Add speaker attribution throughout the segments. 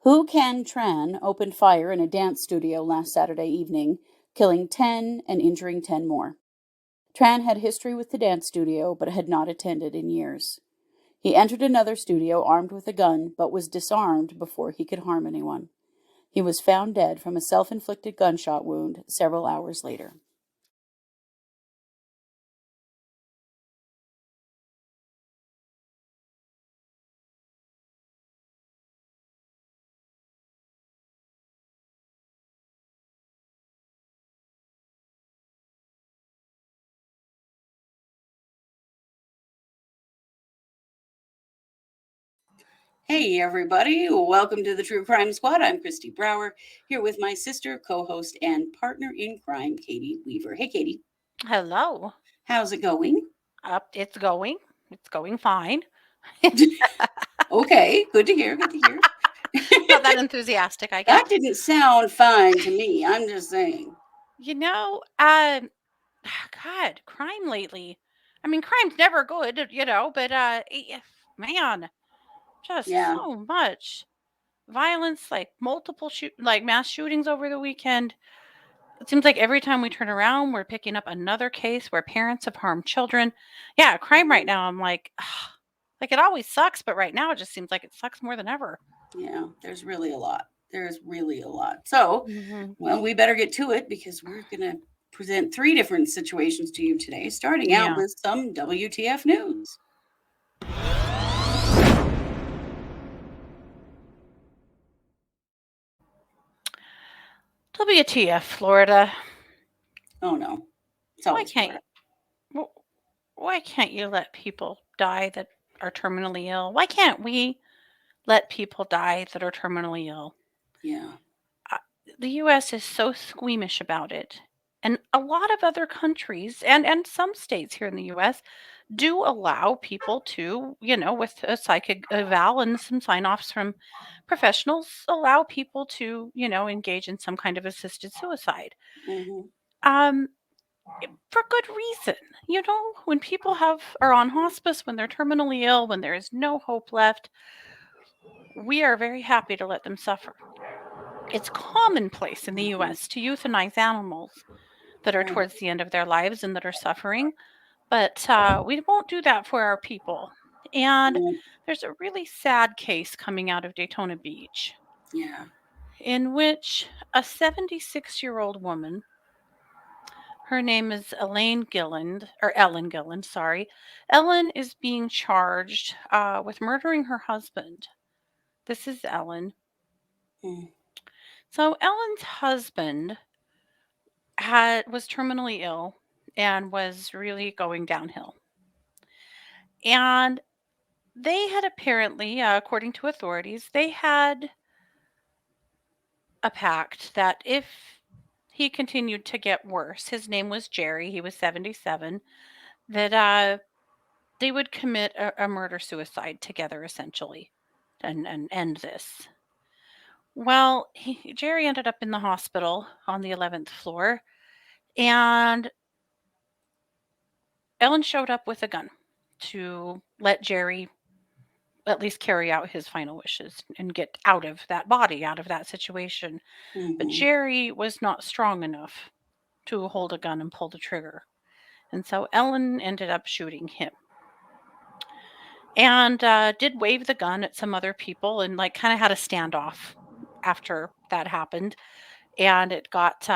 Speaker 1: Huu Can Tran opened fire in a dance studio last Saturday evening, killing 10 and injuring 10 more. Tran had history with the dance studio but had not attended in years. He entered another studio armed with a gun but was disarmed before he could harm anyone. He was found dead from a self-inflicted gunshot wound several hours later. Hey everybody, welcome to the True Crime Squad. I'm Kristi Brower, here with my sister, co-host, and partner in crime, Katie Weaver. Hey Katie.
Speaker 2: Hello.
Speaker 1: How's it going?
Speaker 2: It's going. It's going fine.
Speaker 1: Okay, good to hear, good to hear.
Speaker 2: Not that enthusiastic, I guess.
Speaker 1: That didn't sound fine to me, I'm just saying.
Speaker 2: God, crime lately. I mean, crime's never good, but man, just so much violence, like multiple mass shootings over the weekend. It seems like every time we turn around, we're picking up another case where parents have harmed children. Yeah, crime right now, I'm like it always sucks, but right now it just seems like it sucks more than ever.
Speaker 1: Yeah, there's really a lot. There's really a lot. So, well, we better get to it because we're going to present 3 different situations to you today, starting out with some WTF news.
Speaker 2: WTF, Florida.
Speaker 1: Oh no.
Speaker 2: Why can't you let people die that are terminally ill? Why can't we let people die that are terminally ill?
Speaker 1: Yeah.
Speaker 2: The U.S. is so squeamish about it. And a lot of other countries and some states here in the U.S. do allow people to, with a psychic eval and some sign-offs from professionals, allow people to, engage in some kind of assisted suicide. For good reason. When people are on hospice, when they're terminally ill, when there is no hope left, we are very happy to let them suffer. It's commonplace in the U.S. to euthanize animals that are towards the end of their lives and that are suffering, but we won't do that for our people. And there's a really sad case coming out of Daytona Beach.
Speaker 1: Yeah.
Speaker 2: In which a 76-year-old woman, her name is Ellen Gilland, sorry. Ellen is being charged with murdering her husband. This is Ellen. So Ellen's husband was terminally ill and was really going downhill. And they had apparently, according to authorities, they had a pact that if he continued to get worse, his name was Jerry, he was 77, that they would commit a murder-suicide together, essentially, and end this. Well, Jerry ended up in the hospital on the 11th floor, and Ellen showed up with a gun to let Jerry at least carry out his final wishes and get out of that body, out of that situation. But Jerry was not strong enough to hold a gun and pull the trigger. And so Ellen ended up shooting him. And did wave the gun at some other people and kind of had a standoff after that happened. And it got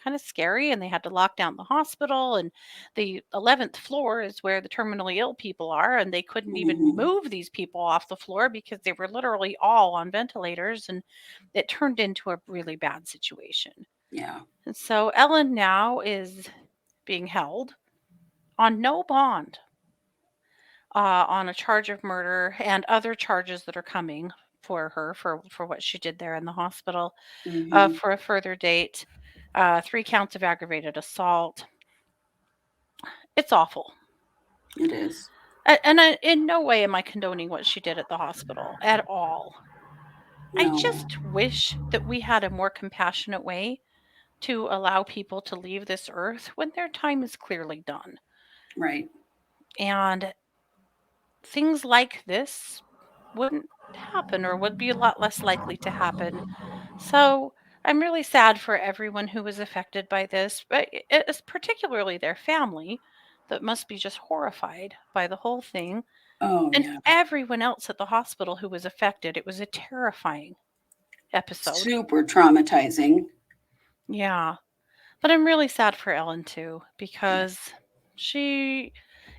Speaker 2: kind of scary, and they had to lock down the hospital, and the 11th floor is where the terminally ill people are, and they couldn't even move these people off the floor because they were literally all on ventilators, and it turned into a really bad situation.
Speaker 1: Yeah.
Speaker 2: And so Ellen now is being held on no bond on a charge of murder and other charges that are coming for her for what she did there in the hospital for a further date. 3 counts of aggravated assault. It's awful.
Speaker 1: It is.
Speaker 2: And in no way am I condoning what she did at the hospital at all. No. I just wish that we had a more compassionate way to allow people to leave this earth when their time is clearly done.
Speaker 1: Right.
Speaker 2: And things like this wouldn't happen or would be a lot less likely to happen. So I'm really sad for everyone who was affected by this, but it's particularly their family that must be just horrified by the whole thing.
Speaker 1: Oh,
Speaker 2: And
Speaker 1: yeah.
Speaker 2: everyone else at the hospital who was affected. It was a terrifying episode.
Speaker 1: Super traumatizing.
Speaker 2: Yeah. But I'm really sad for Ellen too, because she,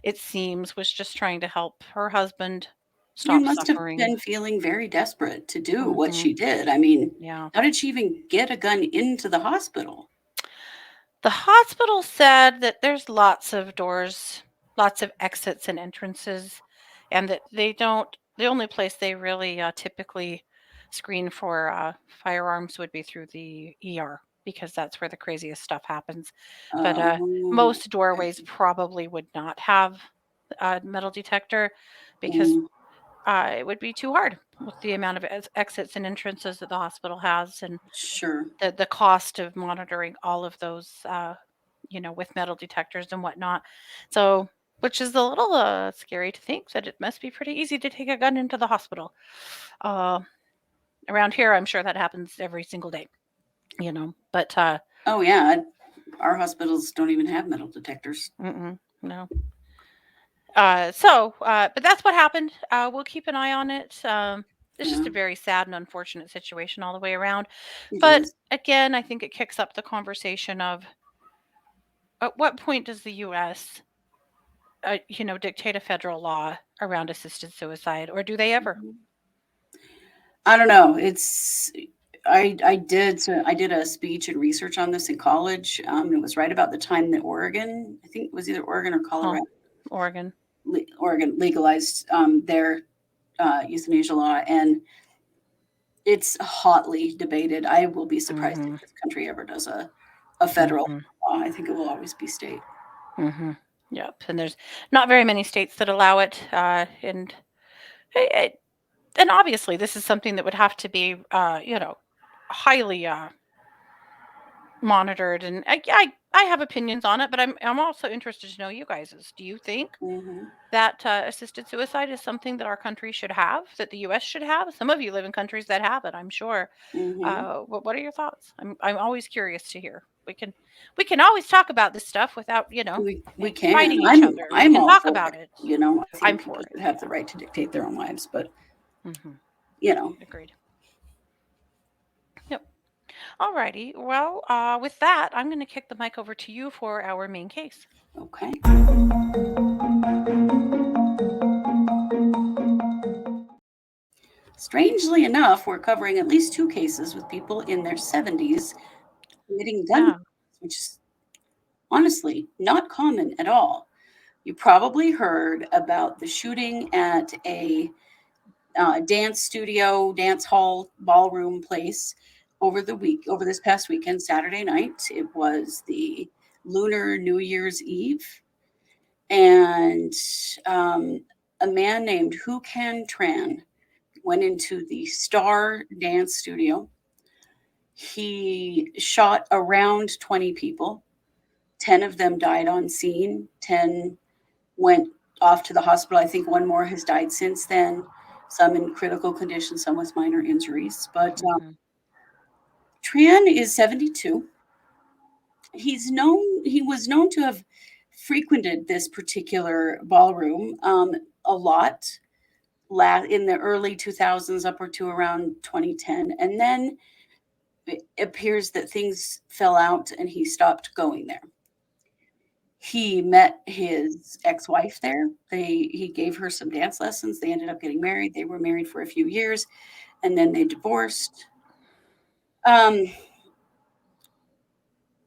Speaker 2: it seems, was just trying to help her husband
Speaker 1: You
Speaker 2: stop
Speaker 1: must have
Speaker 2: suffering.
Speaker 1: been feeling very desperate to do what
Speaker 2: Hmm.
Speaker 1: she did. I mean,
Speaker 2: Yeah.
Speaker 1: how did she even get a gun into the hospital?
Speaker 2: The hospital said that there's lots of doors, lots of exits and entrances, and that they don't, the only place they really typically screen for firearms would be through the ER because that's where the craziest stuff happens. But
Speaker 1: Oh,
Speaker 2: most doorways
Speaker 1: okay.
Speaker 2: probably would not have a metal detector because
Speaker 1: Mm,
Speaker 2: it would be too hard with the amount of exits and entrances that the hospital has, and
Speaker 1: sure.
Speaker 2: the cost of monitoring all of those, with metal detectors and whatnot. So, which is a little scary to think that it must be pretty easy to take a gun into the hospital. Uh, Around here, I'm sure that happens every single day. But
Speaker 1: Oh, yeah. Our hospitals don't even have metal detectors.
Speaker 2: no. But that's what happened. We'll keep an eye on it. It's just
Speaker 1: Yeah,
Speaker 2: a very sad and unfortunate situation all the way around.
Speaker 1: it
Speaker 2: But
Speaker 1: is.
Speaker 2: again, I think it kicks up the conversation of at what point does the U.S. Dictate a federal law around assisted suicide, or do they ever?
Speaker 1: Mhm. I don't know. I did a speech and research on this in college. It was right about the time that Oregon, I think it was either Oregon or
Speaker 2: Oh,
Speaker 1: Colorado,
Speaker 2: Oregon.
Speaker 1: Oregon legalized their euthanasia law, and it's hotly debated. I will be surprised if
Speaker 2: Mm-hmm.
Speaker 1: this country ever does a federal
Speaker 2: Mm-hmm.
Speaker 1: law. I think it will always be state.
Speaker 2: Mm-hmm. Yep. And there's not very many states that allow it. And obviously, this is something that would have to be, highly monitored. And I have opinions on it, but I'm also interested to know you guys's. Do you think
Speaker 1: Hmm.
Speaker 2: that assisted suicide is something that our country should have, that the U.S. should have? Some of you live in countries that have it, I'm sure.
Speaker 1: Hmm.
Speaker 2: What are your thoughts? I'm always curious to hear. We can always talk about this stuff without
Speaker 1: We can.
Speaker 2: fighting each other. We
Speaker 1: I'm
Speaker 2: can
Speaker 1: all
Speaker 2: talk
Speaker 1: for
Speaker 2: about
Speaker 1: it.
Speaker 2: it.
Speaker 1: I
Speaker 2: I'm
Speaker 1: think people
Speaker 2: for it.
Speaker 1: should have the right to dictate their own lives, but
Speaker 2: Hmm.
Speaker 1: you know,
Speaker 2: Agreed. Yep. Alrighty. Well, with that, I'm going to kick the mic over to you for our main case.
Speaker 1: okay. Strangely enough, we're covering at least two cases with people in their 70s committing gun
Speaker 2: Yeah.
Speaker 1: violence, which is honestly not common at all. You probably heard about the shooting at a dance studio, dance hall, ballroom place over this past weekend, Saturday night. It was the Lunar New Year's Eve, and um, a man named Huu Can Tran went into the Star Dance Studio. He shot around 20 people. 10 of them died on scene. 10 went off to the hospital. I think one more has died since then, some in critical condition, some with minor injuries. But
Speaker 2: Hmm.
Speaker 1: Tran is 72. He was known to have frequented this particular ballroom a lot in the early 2000s up to around 2010. And then it appears that things fell out and he stopped going there. He met his ex-wife there. He gave her some dance lessons. They ended up getting married. They were married for a few years and then they divorced. Um,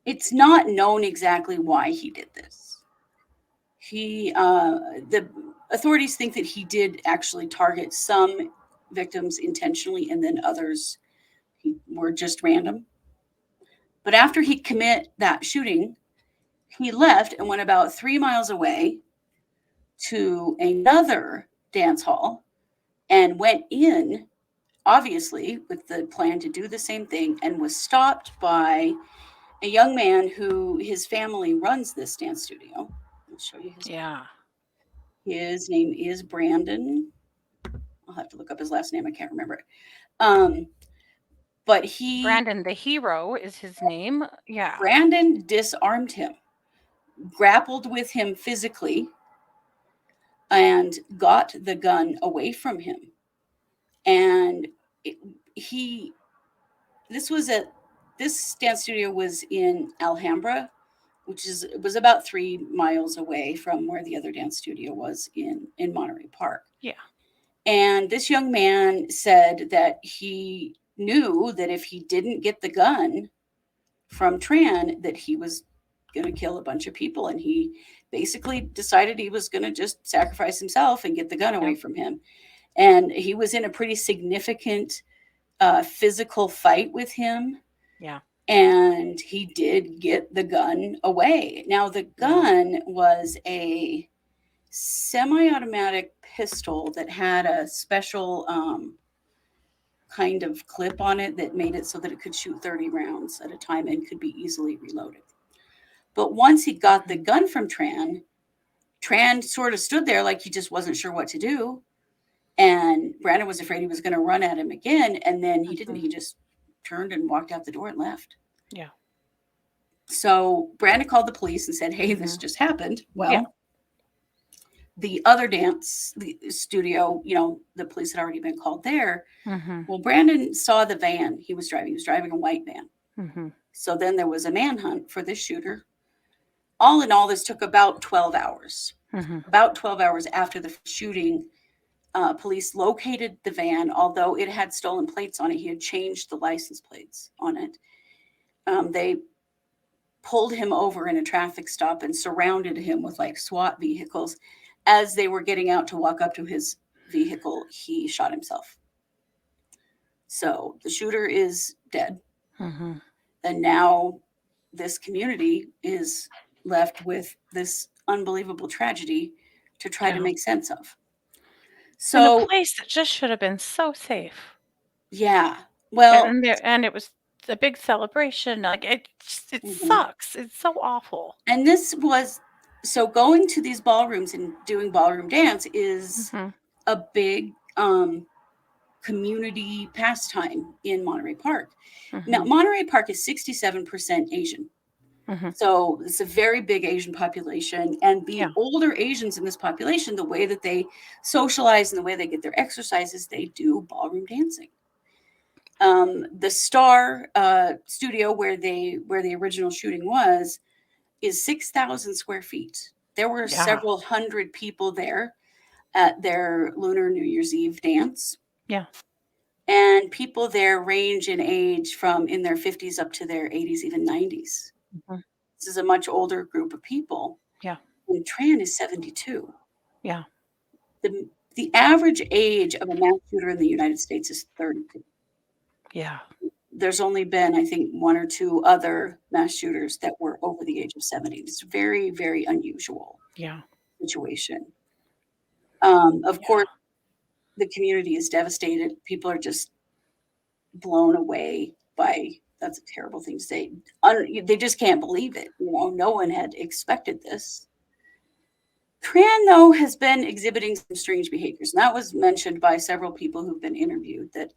Speaker 1: it's not known exactly why he did this. The authorities think that he did actually target some victims intentionally and then others were just random. But after he commit that shooting, he left and went about 3 miles away to another dance hall and went in, obviously, with the plan to do the same thing, and was stopped by a young man who his family runs this dance studio. I'll show you his.
Speaker 2: Yeah.
Speaker 1: His name is Brandon. I'll have to look up his last name. I can't remember it. Um, but
Speaker 2: Brandon the hero is his name. Yeah.
Speaker 1: Brandon disarmed him, grappled with him physically, and got the gun away from him. And he, this was at, this dance studio was in Alhambra, which was about 3 miles away from where the other dance studio was in Monterey Park.
Speaker 2: Yeah.
Speaker 1: And this young man said that he knew that if he didn't get the gun from Tran, that he was going to kill a bunch of people. And he basically decided he was going to just sacrifice himself and get the gun away from him. And he was in a pretty significant physical fight with him.
Speaker 2: Yeah.
Speaker 1: And he did get the gun away. Now, the gun was a semi-automatic pistol that had a special kind of clip on it that made it so that it could shoot 30 rounds at a time and could be easily reloaded. But once he got the gun from Tran sort of stood there like he just wasn't sure what to do. And Brandon was afraid he was going to run at him again. And then he didn't. He just turned and walked out the door and left.
Speaker 2: Yeah.
Speaker 1: So Brandon called the police and said, hey, this just happened. Well, the other dance studio, the police had already been called there. Well, Brandon saw the van he was driving. He was driving a white van. So then there was a manhunt for this shooter. All in all, this took about 12 hours. About 12 hours after the shooting, police located the van, although it had stolen plates on it. He had changed the license plates on it. They pulled him over in a traffic stop and surrounded him with like SWAT vehicles. As they were getting out to walk up to his vehicle, he shot himself. So the shooter is dead. And now this community is left with this unbelievable tragedy to try to make sense of. So
Speaker 2: in a place that just should have been so safe.
Speaker 1: Yeah. Well,
Speaker 2: and it was a big celebration. Like it sucks. It's so awful.
Speaker 1: And this was so going to these ballrooms and doing ballroom dance is a big community pastime in Monterey Park. Now, Monterey Park is 67% Asian. So it's a very big Asian population. And the older Asians in this population, the way that they socialize and the way they get their exercises, they do ballroom dancing. The Star studio where the original shooting was is 6,000 square feet. There were several hundred people there at their Lunar New Year's Eve dance.
Speaker 2: Yeah.
Speaker 1: And people there range in age from in their 50s up to their 80s, even 90s. This is a much older group of people.
Speaker 2: Yeah.
Speaker 1: And Tran is 72.
Speaker 2: Yeah.
Speaker 1: The average age of a mass shooter in the United States is 32.
Speaker 2: Yeah.
Speaker 1: There's only been, I think, 1 or 2 other mass shooters that were over the age of 70. It's a very, very unusual situation. Of course, the community is devastated. People are just blown away by, that's a terrible thing to say. They just can't believe it. No one had expected this. Tran, though, has been exhibiting some strange behaviors. And that was mentioned by several people who've been interviewed, that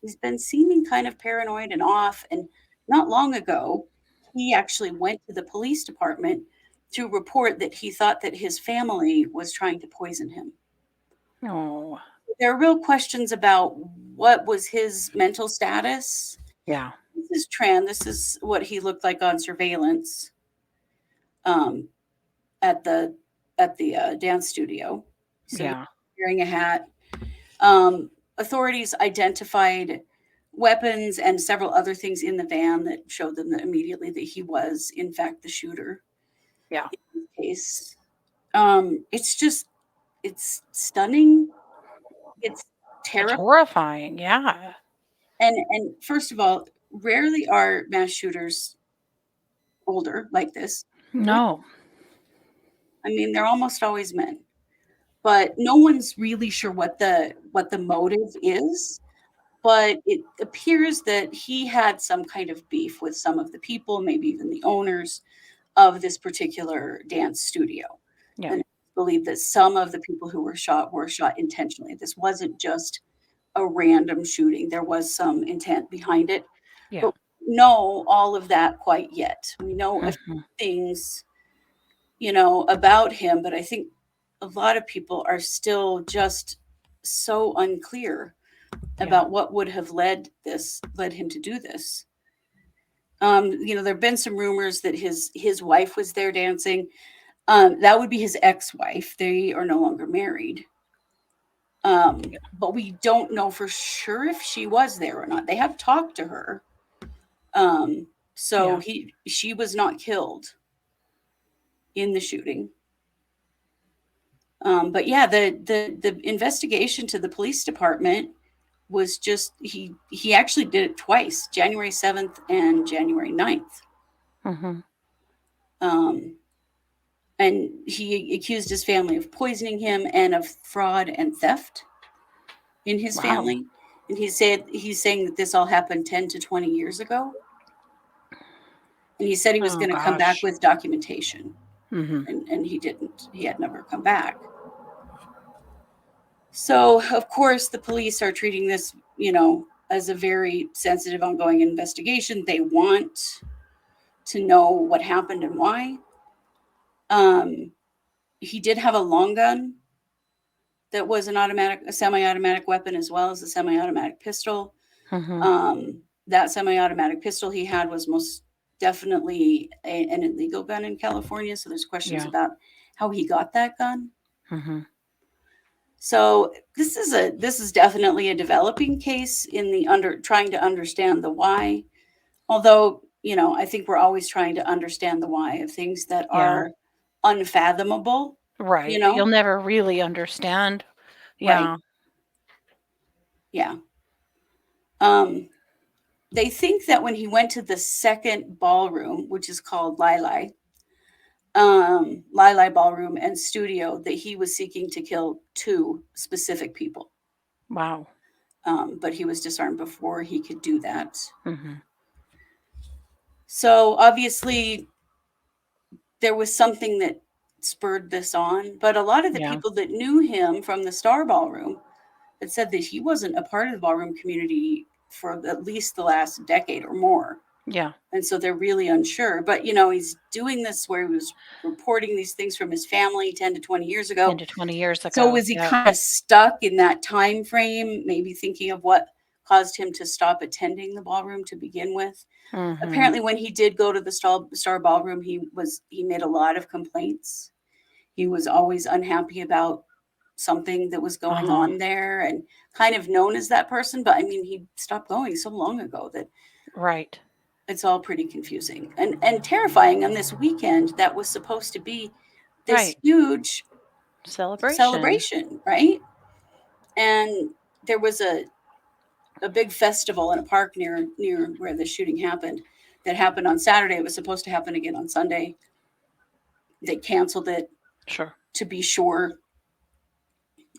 Speaker 1: he's been seeming kind of paranoid and off. And not long ago, he actually went to the police department to report that he thought that his family was trying to poison him.
Speaker 2: Oh.
Speaker 1: There are real questions about what was his mental status.
Speaker 2: Yeah.
Speaker 1: This is Tran. This is what he looked like on surveillance at the dance studio. So wearing a hat. Authorities identified weapons and several other things in the van that showed them that immediately that he was, in fact, the shooter.
Speaker 2: Yeah.
Speaker 1: In this case. It's stunning. It's terrifying.
Speaker 2: It's horrifying. Yeah.
Speaker 1: And first of all, rarely are mass shooters older like this.
Speaker 2: No.
Speaker 1: I mean, they're almost always men. But no one's really sure what the motive is. But it appears that he had some kind of beef with some of the people, maybe even the owners of this particular dance studio.
Speaker 2: Yeah.
Speaker 1: And believe that some of the people who were shot intentionally. This wasn't just a random shooting. There was some intent behind it.
Speaker 2: Yeah.
Speaker 1: But know all of that quite yet. We know a
Speaker 2: Mm-hmm.
Speaker 1: few things, about him, but I think a lot of people are still just so unclear
Speaker 2: Yeah.
Speaker 1: about what would have led him to do this. There have been some rumors that his wife was there dancing. That would be his ex-wife. They are no longer married. But we don't know for sure if she was there or not. They have talked to her. So
Speaker 2: Yeah.
Speaker 1: she was not killed in the shooting. But yeah, the investigation to the police department was just he actually did it twice, January 7th and January 9th.
Speaker 2: Mm-hmm.
Speaker 1: Um, and he accused his family of poisoning him and of fraud and theft in his
Speaker 2: Wow.
Speaker 1: family. And he's saying that this all happened 10 to 20 years ago. And he said he was
Speaker 2: Oh
Speaker 1: going to come back
Speaker 2: gosh.
Speaker 1: with documentation.
Speaker 2: Mm-hmm.
Speaker 1: And he didn't. He had never come back. So, of course, the police are treating this, as a very sensitive, ongoing investigation. They want to know what happened and why. He did have a long gun that was a semi-automatic weapon, as well as a semi-automatic pistol.
Speaker 2: Mm-hmm.
Speaker 1: That semi-automatic pistol he had was most definitely an illegal gun in California. So there's questions
Speaker 2: Yeah.
Speaker 1: about how he got that gun.
Speaker 2: Mm-hmm.
Speaker 1: So this is definitely a developing case in the trying to understand the why. Although, I think we're always trying to understand the why of things that
Speaker 2: Yeah.
Speaker 1: are unfathomable,
Speaker 2: Right. You'll never really understand.
Speaker 1: Right.
Speaker 2: Yeah.
Speaker 1: Yeah. They think that when he went to the second ballroom, which is called Lili Ballroom and Studio, that he was seeking to kill two specific people.
Speaker 2: Wow.
Speaker 1: But he was disarmed before he could do that.
Speaker 2: Mm-hmm.
Speaker 1: So obviously there was something that spurred this on. But a lot of the
Speaker 2: Yeah.
Speaker 1: people that knew him from the Star Ballroom had said that he wasn't a part of the ballroom community for at least the last decade or more.
Speaker 2: Yeah.
Speaker 1: And so they're really unsure. But, he's doing this where he was reporting these things from his family 10 to 20 years
Speaker 2: 10
Speaker 1: ago.
Speaker 2: to 20 years
Speaker 1: So
Speaker 2: ago.
Speaker 1: was he
Speaker 2: Yeah.
Speaker 1: kind of stuck in that time frame, maybe thinking of what caused him to stop attending the ballroom to begin with?
Speaker 2: Mm-hmm.
Speaker 1: Apparently, when he did go to the Star Ballroom, he made a lot of complaints. He was always unhappy about something that was going
Speaker 2: Uh-huh.
Speaker 1: on there, and kind of known as that person. But I mean, he stopped going so long ago that
Speaker 2: Right.
Speaker 1: it's all pretty confusing and terrifying on this weekend that was supposed to be this
Speaker 2: Right.
Speaker 1: huge
Speaker 2: Celebration.
Speaker 1: right? And there was a big festival in a park near where the shooting happened that happened on Saturday. It was supposed to happen again on Sunday. They canceled it
Speaker 2: Sure.
Speaker 1: to be sure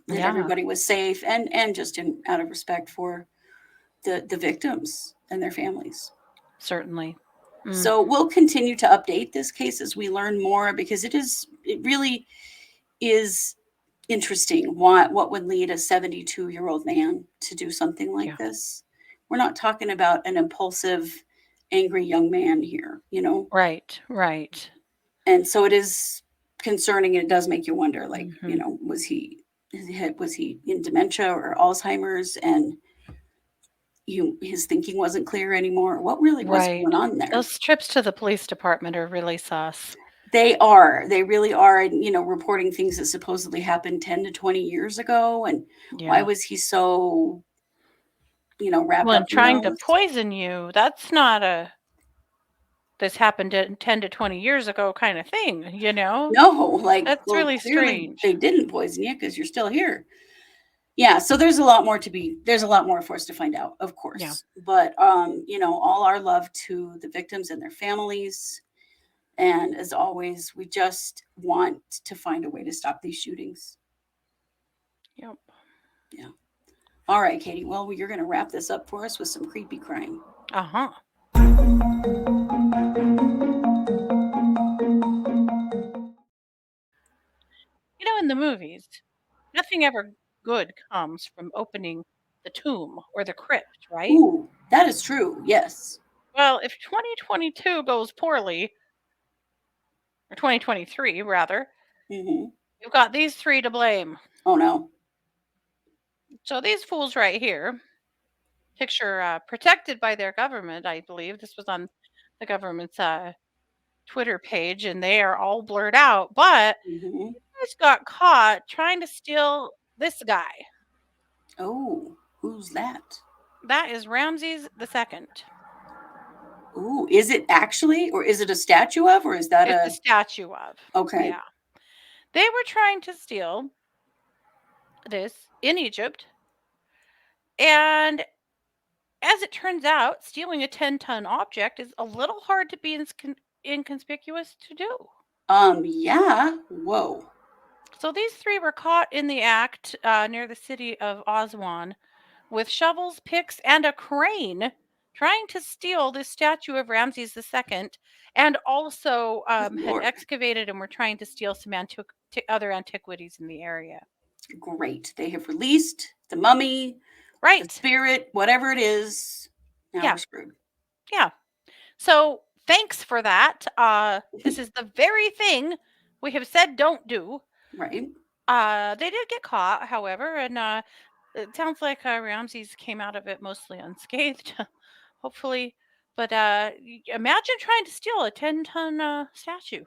Speaker 1: that
Speaker 2: Yeah.
Speaker 1: everybody was safe and just out of respect for the victims and their families.
Speaker 2: Certainly. Mm.
Speaker 1: So we'll continue to update this case as we learn more, because it really is interesting what would lead a 72-year-old man to do something like this. We're not talking about an impulsive, angry young man here,
Speaker 2: Right. Right.
Speaker 1: And so it is concerning, and it does make you wonder, like,
Speaker 2: Mm-hmm.
Speaker 1: was he in dementia or Alzheimer's, and his thinking wasn't clear anymore? What really was
Speaker 2: Right.
Speaker 1: going on there?
Speaker 2: Those trips to the police department are really sus.
Speaker 1: They really are, and reporting things that supposedly happened 10 to 20 years ago. And why
Speaker 2: Yeah.
Speaker 1: was he so, wrapped
Speaker 2: Well,
Speaker 1: up
Speaker 2: and
Speaker 1: in
Speaker 2: trying to
Speaker 1: those?
Speaker 2: poison you, that's not a this happened 10 to 20 years ago kind of thing,
Speaker 1: No, like,
Speaker 2: That's
Speaker 1: well,
Speaker 2: really
Speaker 1: clearly
Speaker 2: strange.
Speaker 1: they didn't poison you because you're still here. Yeah, so there's a lot more for us to find out, of course.
Speaker 2: Yeah.
Speaker 1: But all our love to the victims and their families. And as always, we just want to find a way to stop these shootings.
Speaker 2: Yep.
Speaker 1: Yeah. All right, Katie. Well, you're going to wrap this up for us with some creepy crime.
Speaker 2: Uh-huh. the movies, nothing ever good comes from opening the tomb or the crypt, right?
Speaker 1: Ooh, that is true. Yes.
Speaker 2: Well, if 2022 goes poorly, or 2023 rather,
Speaker 1: Mm-hmm.
Speaker 2: you've got these three to blame.
Speaker 1: Oh no.
Speaker 2: So these fools right here, picture protected by their government, I believe. This was on the government's Twitter page, and they are all blurred out. But
Speaker 1: Mm-hmm.
Speaker 2: guys got caught trying to steal this guy.
Speaker 1: Oh, who's that?
Speaker 2: That is Ramses II.
Speaker 1: Ooh, is it actually, or is it a statue of, or is that
Speaker 2: It's a
Speaker 1: a?
Speaker 2: statue of.
Speaker 1: Okay.
Speaker 2: Yeah. They were trying to steal this in Egypt. And as it turns out, stealing a 10-ton object is a little hard to be inconspicuous to do.
Speaker 1: Yeah. Whoa.
Speaker 2: So these three were caught in the act near the city of Aswan with shovels, picks, and a crane trying to steal this statue of Ramses II, and also
Speaker 1: Good
Speaker 2: had
Speaker 1: Lord.
Speaker 2: excavated and were trying to steal some other antiquities in the area.
Speaker 1: Great. They have released the mummy, the
Speaker 2: Right.
Speaker 1: spirit, whatever it is. Now
Speaker 2: Yeah.
Speaker 1: we're screwed.
Speaker 2: Yeah. So thanks for that. This is the very thing we have said don't do.
Speaker 1: Right.
Speaker 2: They did get caught, however, and it sounds like Ramses came out of it mostly unscathed, hopefully. But imagine trying to steal a 10-ton statue.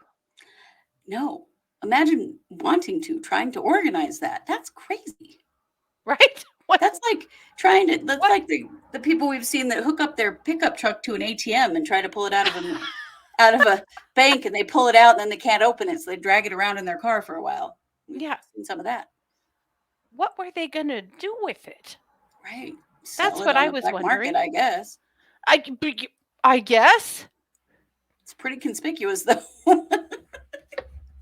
Speaker 1: No. Imagine wanting to, trying to organize that. That's crazy.
Speaker 2: Right? What?
Speaker 1: That's like trying to, that's
Speaker 2: What?
Speaker 1: like the people we've seen that hook up their pickup truck to an ATM and try to pull it out of a bank, and they pull it out and then they can't open it. So they drag it around in their car for a while. We've
Speaker 2: Yeah.
Speaker 1: seen some of that.
Speaker 2: What were they going to do with it?
Speaker 1: Right.
Speaker 2: That's
Speaker 1: Sell it
Speaker 2: what
Speaker 1: on
Speaker 2: I
Speaker 1: the
Speaker 2: was
Speaker 1: black
Speaker 2: wondering.
Speaker 1: market, I guess.
Speaker 2: I guess.
Speaker 1: It's pretty conspicuous, though.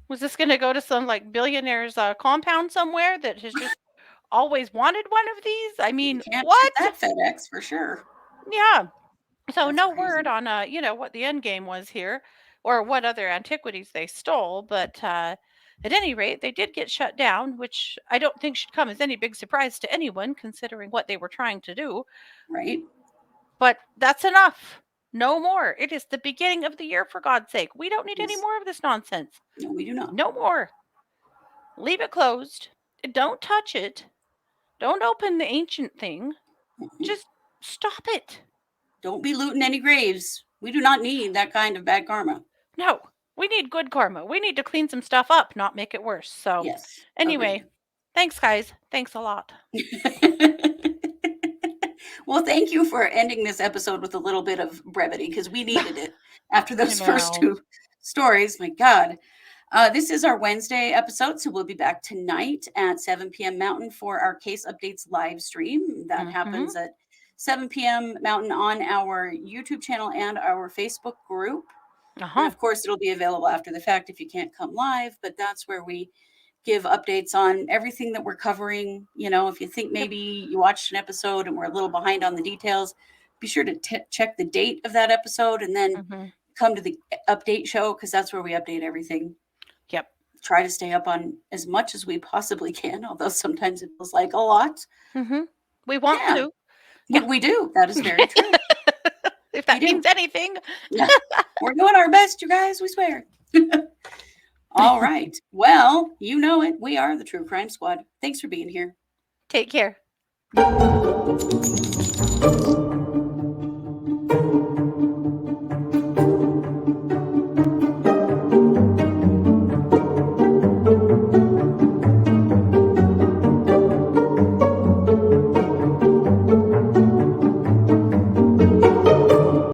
Speaker 2: Was this going to go to some like billionaire's compound somewhere that has just always wanted one of these? I mean,
Speaker 1: You can't
Speaker 2: what?
Speaker 1: ship that FedEx for sure.
Speaker 2: Yeah. So
Speaker 1: That's
Speaker 2: no
Speaker 1: crazy.
Speaker 2: word on what the end game was here or what other antiquities they stole, but at any rate, they did get shut down, which I don't think should come as any big surprise to anyone considering what they were trying to do.
Speaker 1: Right.
Speaker 2: But that's enough. No more. It is the beginning of the year, for God's sake. We don't need any
Speaker 1: Yes.
Speaker 2: more of this nonsense.
Speaker 1: No, we do not.
Speaker 2: No more. Leave it closed. Don't touch it. Don't open the ancient thing. Just stop it.
Speaker 1: Don't be looting any graves. We do not need that kind of bad karma.
Speaker 2: No, we need good karma. We need to clean some stuff up, not make it worse. So,
Speaker 1: Yes.
Speaker 2: anyway,
Speaker 1: Agreed.
Speaker 2: thanks, guys. Thanks a lot.
Speaker 1: Well, thank you for ending this episode with a little bit of brevity, because we needed it after those first two stories. My God. This is our Wednesday episode, so we'll be back tonight at 7 p.m. Mountain for our Case Updates live stream. That happens at 7 p.m. Mountain on our YouTube channel and our Facebook group. And of course, it'll be available after the fact if you can't come live, but that's where we give updates on everything that we're covering. You know, if you think maybe you watched an episode and we're a little behind on the details, be sure to check the date of that episode and then come to the update show, because that's where we update everything.
Speaker 2: Yep.
Speaker 1: Try to stay up on as much as we possibly can, although sometimes it feels like a lot.
Speaker 2: We want to.
Speaker 1: Yeah. We do. That is very true.
Speaker 2: If that means anything.
Speaker 1: Yeah. We're doing our best, you guys. We swear. All right. Well, you know it. We are the True Crime Squad. Thanks for being here.
Speaker 2: Take care.